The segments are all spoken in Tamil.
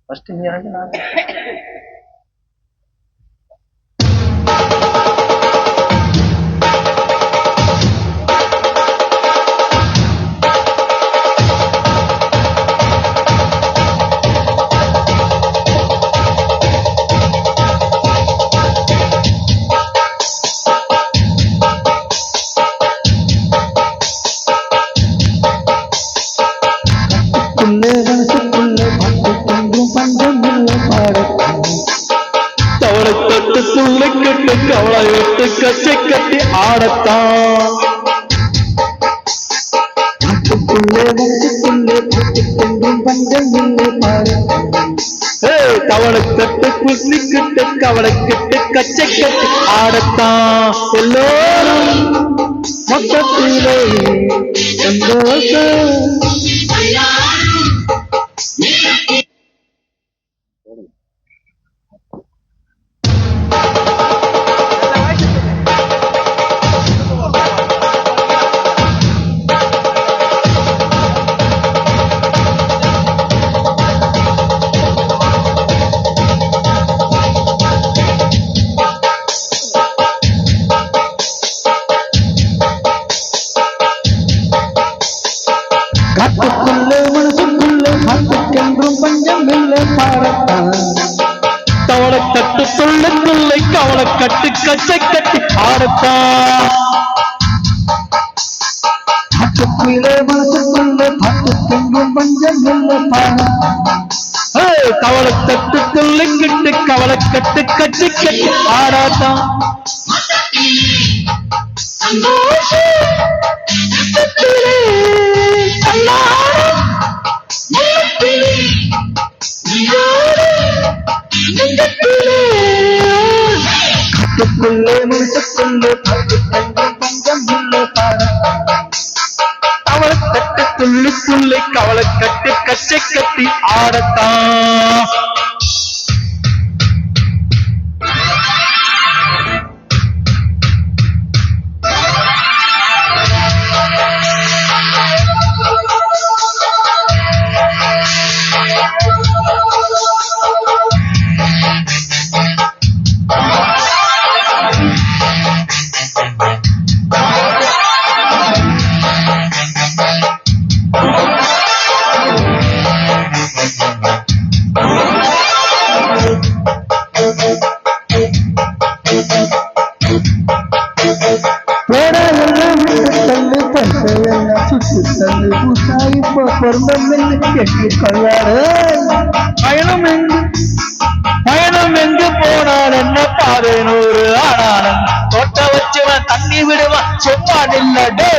ஃபர்ஸ்ட் நீ எனக்கு நான் கவலை விட்டு கச்சை கட்டி ஆடத்தான் கவலை கட்டு குசி கிட்டு கவலை கிட்டு கச்சை கட்டி ஆடத்தான் எல்லோரும் மொத்தத்திலே சந்தோஷம் காட்டுக்குள்ளே மனசுக்குள்ளே காட்டுக்கென்றும் பஞ்சம் இல்லை பாடத்தான் தவளை கட்டு சொல்லுக்குள்ளே கவலை கட்டு கச்சை கட்டி ஆடத்தான் காட்டுக்குள்ளே மனசுக்குள்ளே காட்டுக்கென்றும் பஞ்சம் இல்லை பாடத்தான் கவலை தட்டுக்குள்ளே கிட்டு கவலை கட்டு கச்சை கட்டி ஆடத்தான் காட்டுக்குள்ளே மனசுக்குள்ளே பஞ்சம் இல்லை கவலை தட்டுக்குள்ளுக்குள்ளே கவலை கட்டு கச்சை கட்டி ஆடத்தான் பயணம் எங்கு போனால் என்ன பாதனூறு ஆனானன் தொட்ட வச்சுவன் தண்ணி விடுவான் சும்மா நில்லடே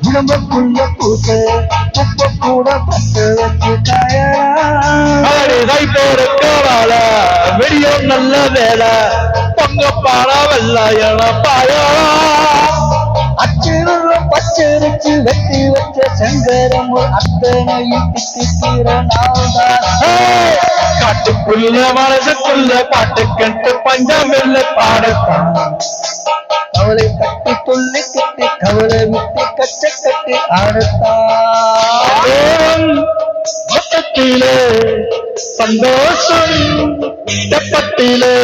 உடம்புக்குள்ள பூச உப்ப கூட பட்டு வச்சு காயடா போருக்கவால வெடியும் நல்ல வேலை பொங்க பாலா வெள்ளாயன பாயா அச்சிருள்ள பச்சரிச்சு வெட்டி வச்ச செங்கரம் அத்தனையும் திட்டிக்கிற நாள்தான் காட்டுக்குள்ள மனசுக்குள்ள பாட்டு கட்டு பஞ்சம் இல்லை பாடத்தான் கவலை கட்டி துள்ளி கட்டி கவலை விட்டு கச்சை கட்டி ஆடத்தான் மொத்தத்திலே சந்தோஷம் தெப்பத்திலே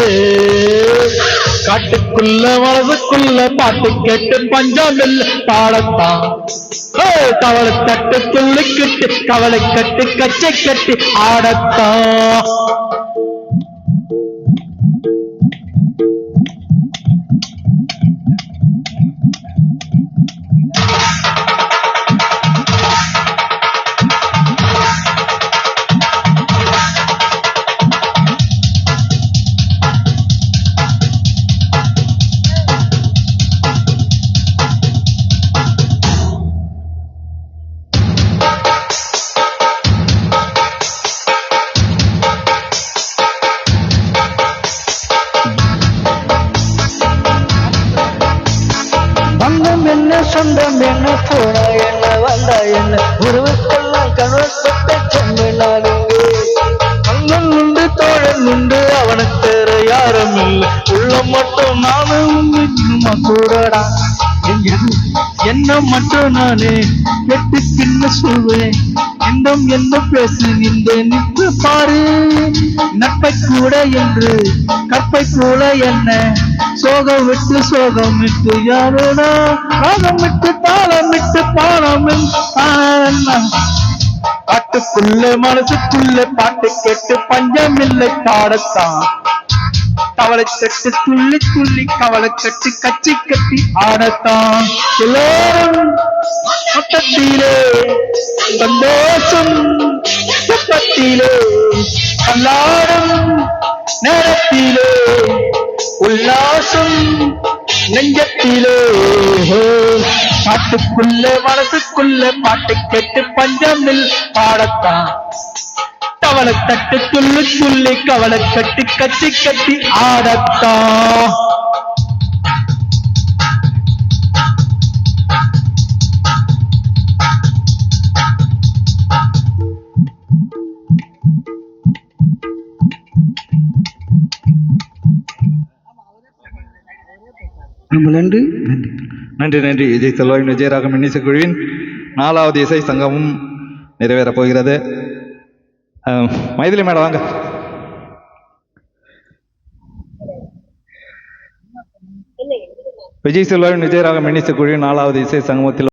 காட்டுக்குள்ள மனசுக்குள்ள பாட்டு கேட்டு பஞ்சம் இல்லை பாடத்தான் கவலை தட்டு துள்ளி கட்டு கவலை கட்டு கச்சை கட்டி ஆடத்தான் என்ன சொந்தம் என்ன போனா என்ன வந்தா என்ன உருவத்தெல்லாம் கணவற்பட்ட செம்பினாலுங்க அண்ணன் உண்டு தோழன் உண்டு அவனுக்கு தேர யாரும் இல்லை உள்ளம் மட்டும் நானும் கூடடா என்ன மட்டும் நானே கெட்டுக்கின்னு சொல்வேன். இன்னும் என்ன பேசு இந்த நின்று பாரு. நட்பை கூட என்று கற்பை போல என்ன சோகம் விட்டு யாரோடா ராகம் விட்டு தாளம் விட்டு பாடம் பாட்டுக்குள்ள மனசுக்குள்ள பாட்டு கேட்டு பஞ்சம் இல்லை பாடத்தான். கவலை கட்டு துள்ளி துள்ளி கவலை கட்டு கச்சி கட்டி ஆடத்தான். எல்லோரும் மொத்தத்திலே சந்தோஷம் சுத்தத்திலே கல்லாடும் நேரத்திலே உல்லாசம் நெஞ்சத்திலே. பாட்டுக்குள்ள மனசுக்குள்ள பாட்டு கேட்டு பஞ்சமில் பாடத்தான். கவலை தட்டு துள்ளி துள்ளி கவலை கட்டி கட்டி கட்டி ஆடத்தான். நன்றி நன்றி நன்றி. விஜய் செல்வாவின் விஜயராகம் இன்னிசைக்குழுவின் 4வது இசை சங்கமும் நிறைவேறப் போகிறது. மைதிலி மேடம் வாங்க. விஜய் செல்வாவின் விஜயராகம் இன்னிசைக்குழுவின் 4வது இசை சங்கமத்தில்